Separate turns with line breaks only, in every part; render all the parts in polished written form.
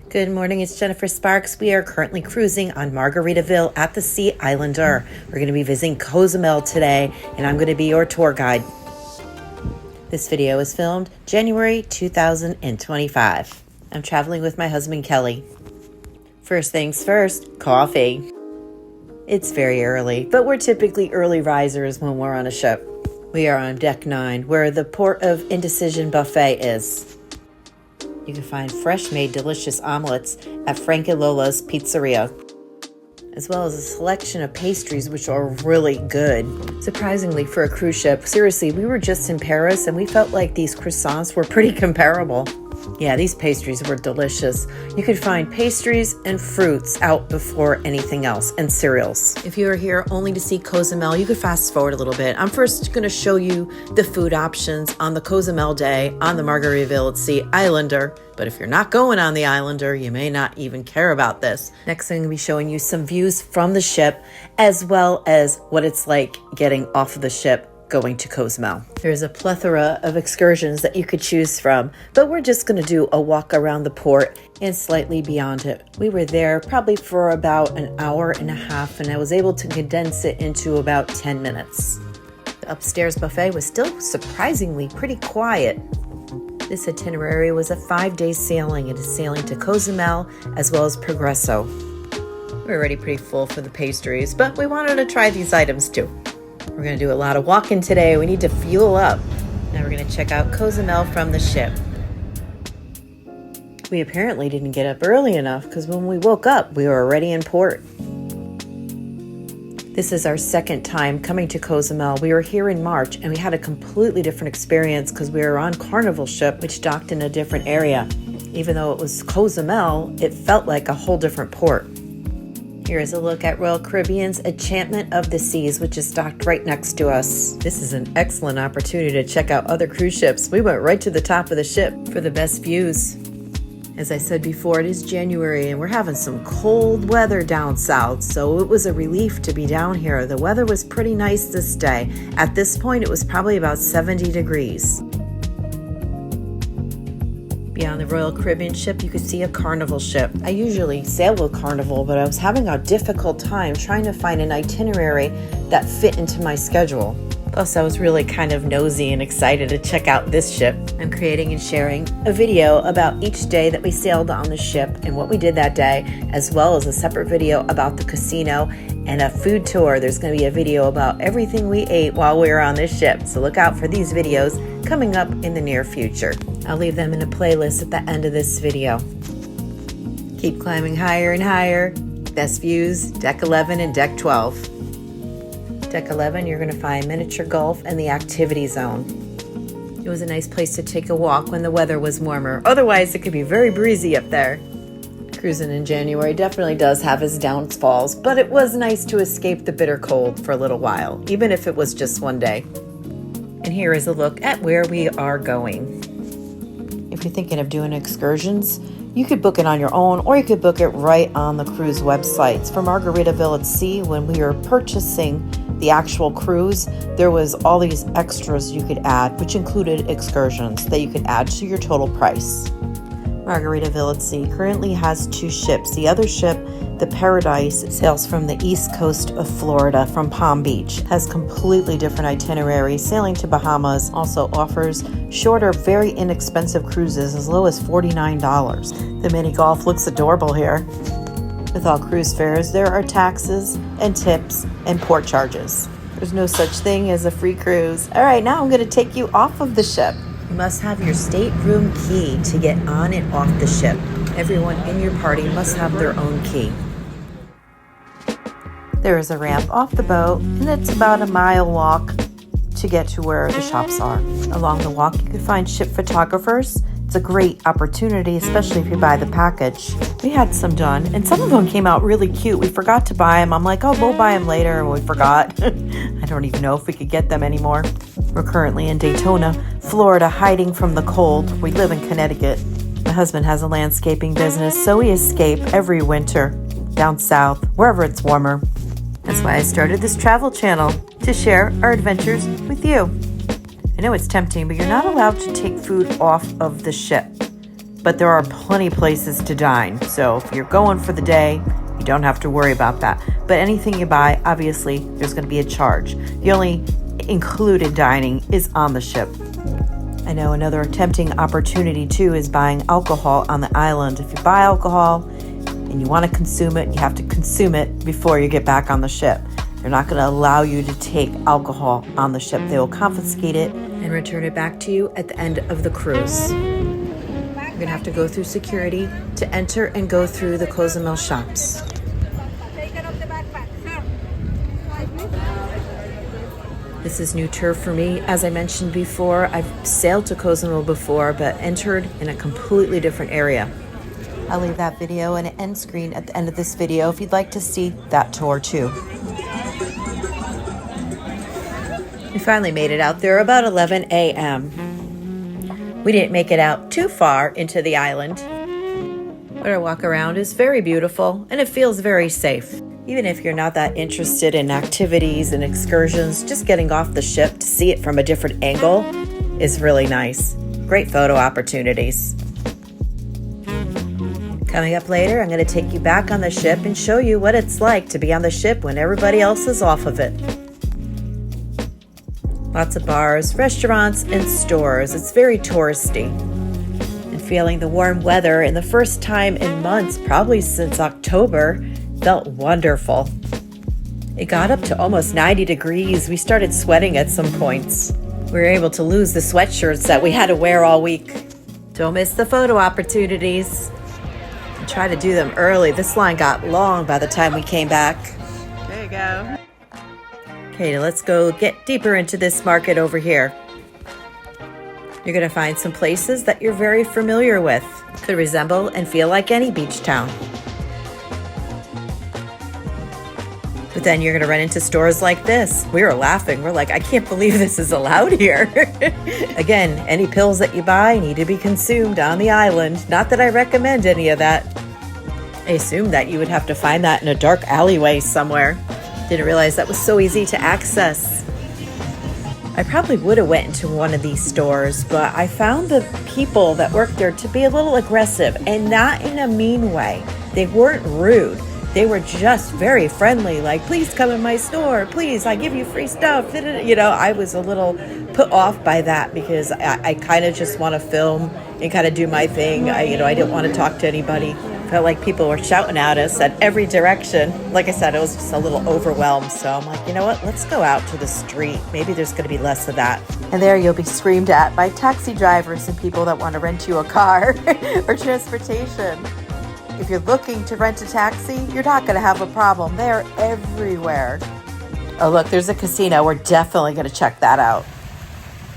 Good morning, it's Jennifer Sparks. We are currently cruising on Margaritaville at the Sea Islander. We're going to be visiting Cozumel today, and I'm going to be your tour guide. This video was filmed January 2025. I'm traveling with my husband, Kelly. First things first, coffee. It's very early, but we're typically early risers when we're on a ship. We are on Deck 9, where the Port of Indecision Buffet is. You can find fresh-made delicious omelets at Frank and Lola's Pizzeria, as well as a selection of pastries which are really good. Surprisingly, for a cruise ship, seriously, we were just in Paris and we felt like these croissants were pretty comparable. Yeah, these pastries were delicious. You could find pastries and fruits out before anything else, and cereals. If you are here only to see Cozumel, you could fast forward a little bit. I'm first going to show you the food options on the Cozumel day on the Margaritaville Sea Islander. But if you're not going on the Islander, you may not even care about this. Next, I'm going to be showing you some views from the ship, as well as what it's like getting off of the ship going to Cozumel. There's a plethora of excursions that you could choose from, but we're just going to do a walk around the port and slightly beyond it. We were there probably for about an hour and a half, and I was able to condense it into about 10 minutes. The upstairs buffet was still surprisingly pretty quiet. This itinerary was a 5-day sailing. It is sailing to Cozumel as well as Progreso. We're already pretty full for the pastries, but we wanted to try these items too. We're going to do a lot of walking today. We need to fuel up. Now we're going to check out Cozumel from the ship. We apparently didn't get up early enough because when we woke up, we were already in port. This is our second time coming to Cozumel. We were here in March and we had a completely different experience because we were on Carnival ship, which docked in a different area. Even though it was Cozumel, it felt like a whole different port. Here is a look at Royal Caribbean's Enchantment of the Seas, which is docked right next to us. This is an excellent opportunity to check out other cruise ships. We went right to the top of the ship for the best views. As I said before, it is January and we're having some cold weather down south, so it was a relief to be down here. The weather was pretty nice this day. At this point, it was probably about 70 degrees. Beyond the Royal Caribbean ship, you could see a Carnival ship. I usually sail with Carnival, but I was having a difficult time trying to find an itinerary that fit into my schedule. Plus, I was really kind of nosy and excited to check out this ship. I'm creating and sharing a video about each day that we sailed on the ship and what we did that day, as well as a separate video about the casino and a food tour. There's going to be a video about everything we ate while we were on this ship, so look out for these videos coming up in the near future. I'll leave them in a playlist at the end of this video. Keep climbing higher and higher. Best views, Deck 11 and Deck 12. Deck 11, you're going to find miniature golf and the activity zone. It was a nice place to take a walk when the weather was warmer. Otherwise, it could be very breezy up there. Cruising in January definitely does have its downfalls, but it was nice to escape the bitter cold for a little while, even if it was just one day. And here is a look at where we are going. If you're thinking of doing excursions, you could book it on your own, or you could book it right on the cruise websites. For Margaritaville at Sea, when we were purchasing the actual cruise, there was all these extras you could add, which included excursions that you could add to your total price. Margaritaville at Sea currently has 2 ships. The other ship, the Paradise, sails from the east coast of Florida from Palm Beach. It has completely different itinerary. Sailing to Bahamas also offers shorter, very inexpensive cruises as low as $49. The mini golf looks adorable here. With all cruise fares, there are taxes and tips and port charges. There's no such thing as a free cruise. All right, now I'm going to take you off of the ship. You must have your stateroom key to get on and off the ship. Everyone in your party must have their own key. There is a ramp off the boat, and it's about a mile walk to get to where the shops are. Along the walk, you can find ship photographers. It's a great opportunity, especially if you buy the package. We had some done, and some of them came out really cute. We forgot to buy them. I'm like, oh, we'll buy them later, and we forgot. I don't even know if we could get them anymore. We're currently in Daytona, Florida, hiding from the cold. We live in Connecticut. My husband has a landscaping business, so we escape every winter down south, wherever it's warmer. That's why I started this travel channel, to share our adventures with you. I know it's tempting, but you're not allowed to take food off of the ship. but there are plenty places to dine. So if you're going for the day, you don't have to worry about that. But anything you buy, obviously, there's going to be a charge. The only included dining is on the ship. I know another tempting opportunity too is buying alcohol on the island. If you buy alcohol and you want to consume it, you have to consume it before you get back on the ship. They're not going to allow you to take alcohol on the ship. They will confiscate it and return it back to you at the end of the cruise. You're going to have to go through security to enter and go through the Cozumel shops. This is new turf for me. As I mentioned before, I've sailed to Cozumel before, but entered in a completely different area. I'll leave that video and an end screen at the end of this video if you'd like to see that tour too. We finally made it out there about 11 a.m. We didn't make it out too far into the island, but our walk around is very beautiful and it feels very safe. Even if you're not that interested in activities and excursions, just getting off the ship to see it from a different angle is really nice. Great photo opportunities. Coming up later, I'm going to take you back on the ship and show you what it's like to be on the ship when everybody else is off of it. Lots of bars, restaurants, and stores. It's very touristy. And feeling the warm weather in the first time in months, probably since October, felt wonderful. It got up to almost 90 degrees. We started sweating at some points. We were able to lose the sweatshirts that we had to wear all week. Don't miss the photo opportunities. And try to do them early. This line got long by the time we came back. There you go. Okay, let's go get deeper into this market over here. You're going to find some places that you're very familiar with. Could resemble and feel like any beach town. But then you're going to run into stores like this. We were laughing. We're like, I can't believe this is allowed here. Again, any pills that you buy need to be consumed on the island. Not that I recommend any of that. I assumed that you would have to find that in a dark alleyway somewhere. Didn't realize that was so easy to access. I probably would have went into one of these stores, but I found the people that worked there to be a little aggressive and not in a mean way. They weren't rude. They were just very friendly, like, please come in my store, please, I give you free stuff. You know, I was a little put off by that because I kind of just want to film and kind of do my thing. I didn't want to talk to anybody. Felt like people were shouting at us at every direction. Like I said, I was just a little overwhelmed. So I'm like, you know what, let's go out to the street. Maybe there's going to be less of that. And there you'll be screamed at by taxi drivers and people that want to rent you a car or transportation. If you're looking to rent a taxi, you're not going to have a problem. They're everywhere. Oh, look, there's a casino. We're definitely going to check that out.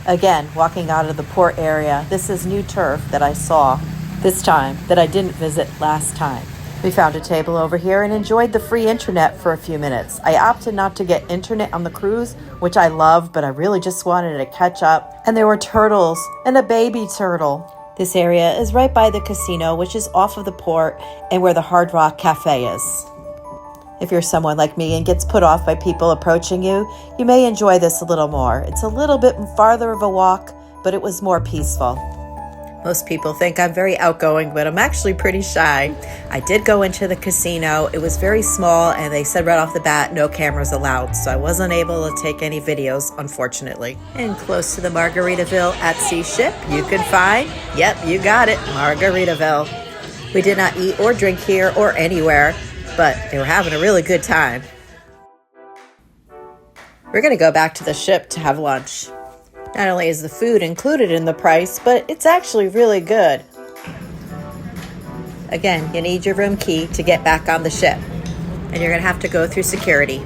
Again, walking out of the port area, this is new turf that I saw this time that I didn't visit last time. We found a table over here and enjoyed the free internet for a few minutes. I opted not to get internet on the cruise, which I love, but I really just wanted to catch up. And there were turtles and a baby turtle. This area is right by the casino, which is off of the port and where the Hard Rock Cafe is. If you're someone like me and gets put off by people approaching you, you may enjoy this a little more. It's a little bit farther of a walk, but it was more peaceful. Most people think I'm very outgoing, but I'm actually pretty shy. I did go into the casino. It was very small, and they said right off the bat, no cameras allowed, so I wasn't able to take any videos, unfortunately. And close to the Margaritaville at Sea Ship, you can find, yep, you got it, Margaritaville. We did not eat or drink here or anywhere, but they were having a really good time. We're going to go back to the ship to have lunch. Not only is the food included in the price, but it's actually really good. Again, you need your room key to get back on the ship, and you're going to have to go through security.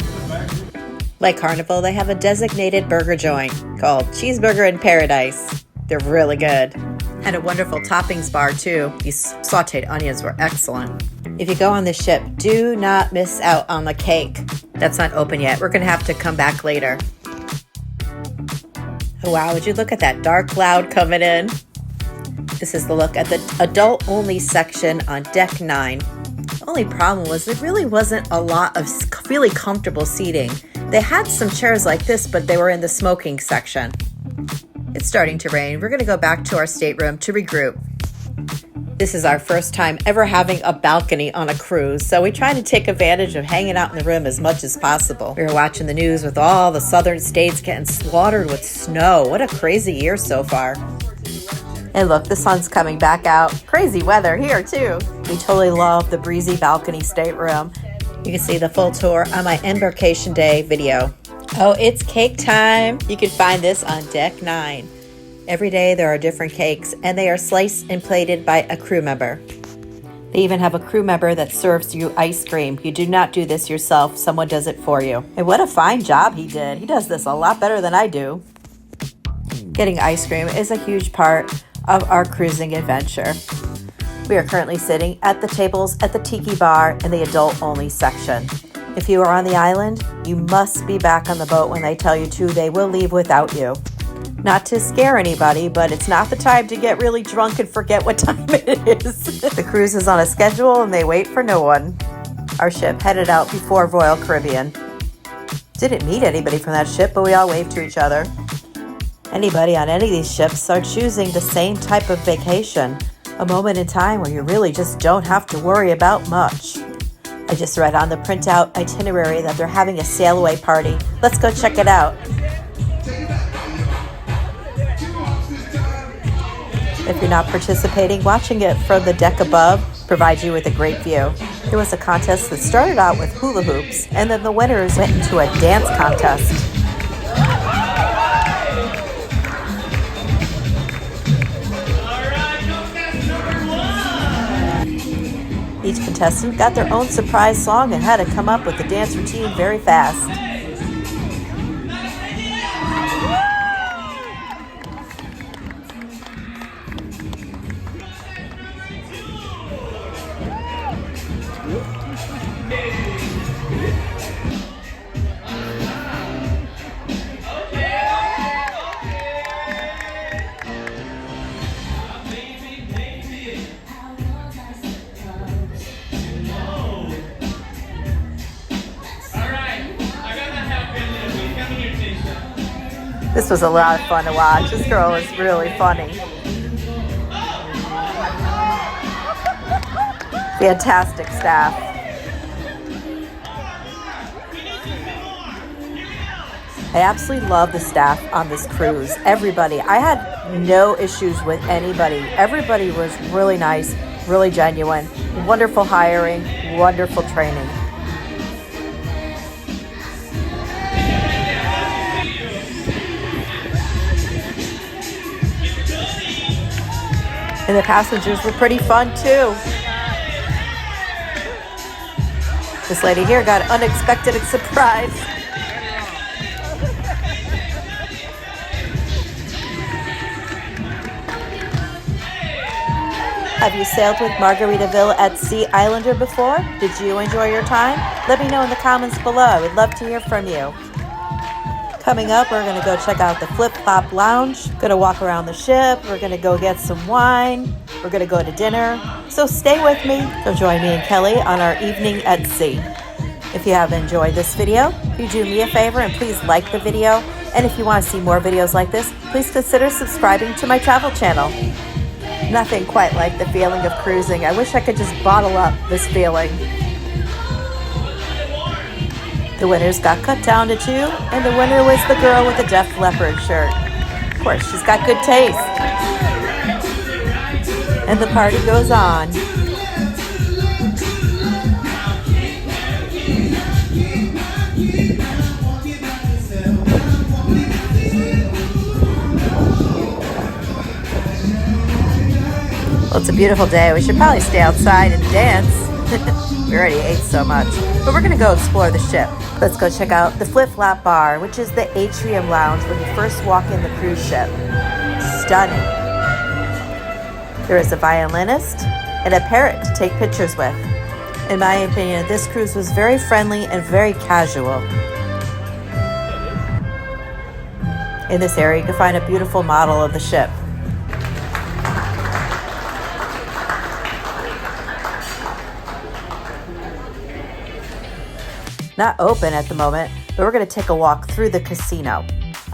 Like Carnival, they have a designated burger joint called Cheeseburger and Paradise. They're really good. Had a wonderful toppings bar too. These sauteed onions were excellent. If you go on the ship, do not miss out on the cake. That's not open yet. We're going to have to come back later. Wow, would you look at that dark cloud coming in? This is the look at the adult-only section on Deck 9. The only problem was there really wasn't a lot of really comfortable seating. They had some chairs like this, but they were in the smoking section. It's starting to rain. We're going to go back to our stateroom to regroup. This is our first time ever having a balcony on a cruise, so we try to take advantage of hanging out in the room as much as possible. We were watching the news with all the southern states getting slaughtered with snow. What a crazy year so far. And look, the sun's coming back out. Crazy weather here too. We totally love the breezy balcony stateroom. You can see the full tour on my embarkation day video. Oh, it's cake time. You can find this on Deck 9. Every day there are different cakes, and they are sliced and plated by a crew member. They even have a crew member that serves you ice cream. You do not do this yourself. Someone does it for you. And what a fine job he did. He does this a lot better than I do. Getting ice cream is a huge part of our cruising adventure. We are currently sitting at the tables at the Tiki Bar in the adult-only section. If you are on the island, you must be back on the boat when they tell you to. They will leave without you. Not to scare anybody, but it's not the time to get really drunk and forget what time it is. The cruise is on a schedule and they wait for no one. Our ship headed out before Royal Caribbean. Didn't meet anybody from that ship, but we all waved to each other. Anybody on any of these ships are choosing the same type of vacation, a moment in time where you really just don't have to worry about much. I just read on the printout itinerary that they're having a sail away party. Let's go check it out. If you're not participating, watching it from the deck above provides you with a great view. There was a contest that started out with hula hoops, and then the winners went into a dance contest. Each contestant got their own surprise song and had to come up with the dance routine very fast. This was a lot of fun to watch. This girl is really funny. Fantastic staff. I absolutely love the staff on this cruise. Everybody. I had no issues with anybody. Everybody was really nice, really genuine. Wonderful hiring, wonderful training. And the passengers were pretty fun too. This lady here got an unexpected surprise. Have you sailed with Margaritaville at Sea Islander before? Did you enjoy your time? Let me know in the comments below. I would love to hear from you. Coming up, we're going to go check out the Flip Flop Lounge. Going to walk around the ship. We're going to go get some wine. We're going to go to dinner. So stay with me. So join me and Kelly on our evening at sea. If you have enjoyed this video, you do me a favor and please like the video. And if you want to see more videos like this, please consider subscribing to my travel channel. Nothing quite like the feeling of cruising. I wish I could just bottle up this feeling. The winners got cut down to 2, and the winner was the girl with the Def Leppard shirt. Of course, she's got good taste. And the party goes on. Well, it's a beautiful day. We should probably stay outside and dance. We already ate so much. But we're going to go explore the ship. Let's go check out the Flip Flop Bar, which is the atrium lounge when you first walk in the cruise ship. Stunning. There is a violinist and a parrot to take pictures with. In my opinion, this cruise was very friendly and very casual. In this area, you can find a beautiful model of the ship. Not open at the moment, but we're going to take a walk through the casino.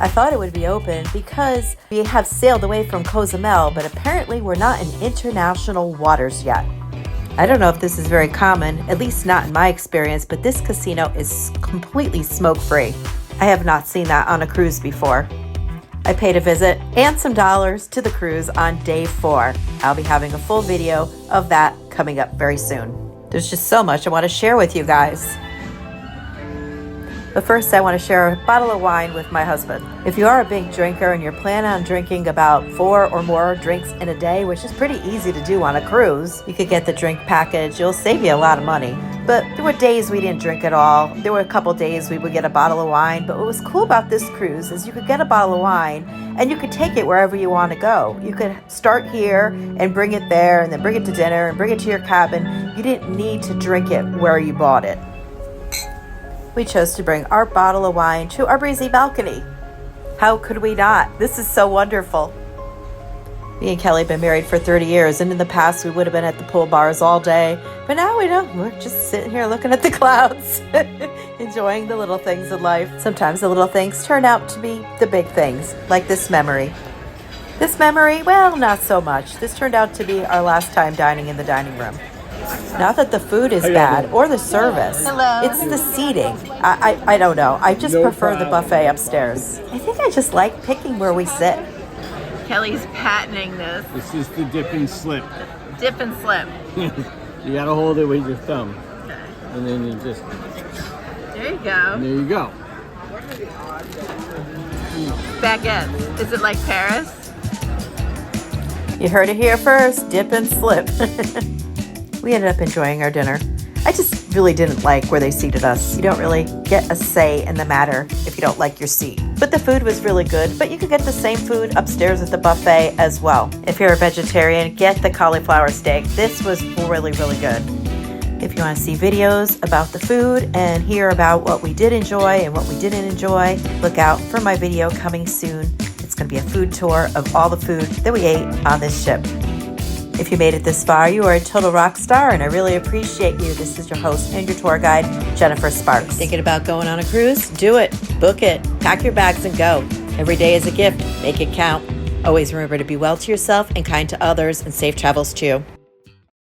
I thought it would be open because we have sailed away from Cozumel, but apparently we're not in international waters yet. I don't know if this is very common, at least not in my experience, but this casino is completely smoke-free. I have not seen that on a cruise before. I paid a visit and some dollars to the cruise on day 4. I'll be having a full video of that coming up very soon. There's just so much I want to share with you guys. But first, I want to share a bottle of wine with my husband. If you are a big drinker and you're planning on drinking about 4 or more drinks in a day, which is pretty easy to do on a cruise, you could get the drink package. It'll save you a lot of money. But there were days we didn't drink at all. There were a couple days we would get a bottle of wine. But what was cool about this cruise is you could get a bottle of wine and you could take it wherever you want to go. You could start here and bring it there and then bring it to dinner and bring it to your cabin. You didn't need to drink it where you bought it. We chose to bring our bottle of wine to our breezy balcony. How could we not? This is so wonderful. Me and Kelly have been married for 30 years, and in the past we would have been at the pool bars all day, but now we don't. We're just sitting here looking at the clouds, enjoying the little things in life. Sometimes the little things turn out to be the big things, like this memory. This memory, well, not so much. This turned out to be our last time dining in the dining room. Not that the food is bad or the service.
Hello.
It's the seating. I don't know. I just prefer the buffet upstairs. I think I just like picking where we sit.
Kelly's patenting this.
This is the dip and slip.
Dip and slip.
You gotta hold it with your thumb.
Okay.
And then you just,
There you go.
there you go.
Baguette. Is it like Paris?
You heard it here first. Dip and slip. We ended up enjoying our dinner. I just really didn't like where they seated us. You don't really get a say in the matter if you don't like your seat. But the food was really good, but you could get the same food upstairs at the buffet as well. If you're a vegetarian, get the cauliflower steak. This was really, really good. If you want to see videos about the food and hear about what we did enjoy and what we didn't enjoy, look out for my video coming soon. It's going to be a food tour of all the food that we ate on this ship. If you made it this far, you are a total rock star, and I really appreciate you. This is your host and your tour guide, Jennifer Sparks. Thinking about going on a cruise? Do it. Book it. Pack your bags and go. Every day is a gift. Make it count. Always remember to be well to yourself and kind to others, and safe travels to you.